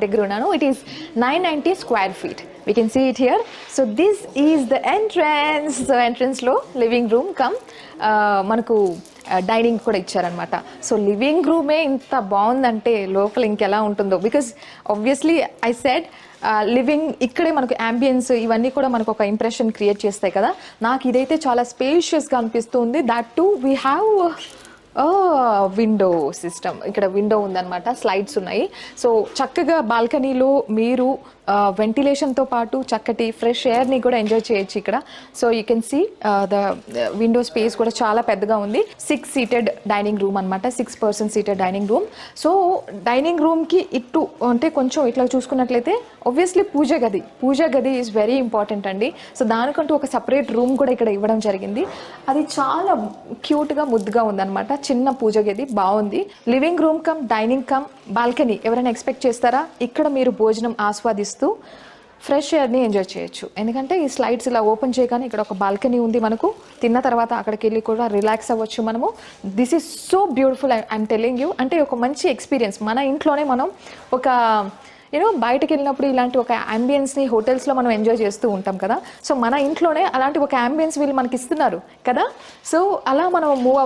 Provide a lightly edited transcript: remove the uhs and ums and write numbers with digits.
దగ్గర ఉన్నాను. It is 990 square feet. We can see it here. So this is the entrance. So entrance లో living room come మనకు dining కూడా ఇచ్చారనమాట. So living రూమే ఇంత బాగుందంటే లోపల ఇంకెలా ఉంటుందో, because obviously I said living ఇక్కడే మనకు అంబియన్స్ ఇవన్నీ కూడా మనకు ఒక ఇంప్రెషన్ క్రియేట్ చేస్తాయి కదా. నాకు ఇదైతే చాలా స్పేషియస్గా అనిపిస్తుంది. That to we have window system. ఇక్కడ విండో ఉందన్నమాట, స్లైడ్స్ ఉన్నాయి. సో చక్కగా బాల్కనీలో మీరు వెంటిలేషన్తో పాటు చక్కటి ఫ్రెష్ ఎయిర్ని కూడా ఎంజాయ్ చేయొచ్చు ఇక్కడ. So you can see the window space కూడా చాలా పెద్దగా ఉంది. 6 సీటెడ్ డైనింగ్ రూమ్ అనమాట, 6 person seated dining room. So dining రూమ్కి ఇటు అంటే కొంచెం ఇట్లా చూసుకున్నట్లయితే ఆబ్వియస్లీ పూజ గది ఈజ్ వెరీ ఇంపార్టెంట్ అండి. సో దానికంటూ ఒక సపరేట్ రూమ్ కూడా ఇక్కడ ఇవ్వడం జరిగింది. అది చాలా క్యూట్గా ముద్దుగా ఉందన్నమాట. చిన్న పూజ గది బాగుంది. Living room cum dining come balcony ఎవరైనా ఎక్స్పెక్ట్ చేస్తారా? ఇక్కడ మీరు భోజనం ఆస్వాదిస్తూ ఫ్రెష్ ఎయిర్ని ఎంజాయ్ చేయొచ్చు. ఎందుకంటే ఈ స్లైడ్స్ ఇలా ఓపెన్ చేయగానే ఇక్కడ ఒక బాల్కనీ ఉంది. మనకు తిన్న తర్వాత అక్కడికి వెళ్ళి కూడా రిలాక్స్ అవ్వచ్చు మనము. This is so beautiful. I'm telling you. అంటే ఒక మంచి ఎక్స్పీరియన్స్. మన ఇంట్లోనే మనం ఒక బయటకు వెళ్ళినప్పుడు ఇలాంటి ఒక అంబియన్స్ని హోటల్స్లో మనం ఎంజాయ్ చేస్తూ ఉంటాం కదా. సో మన ఇంట్లోనే అలాంటి ఒక అంబియన్స్ వీళ్ళు మనకి ఇస్తున్నారు కదా. సో అలా మనం మూవ్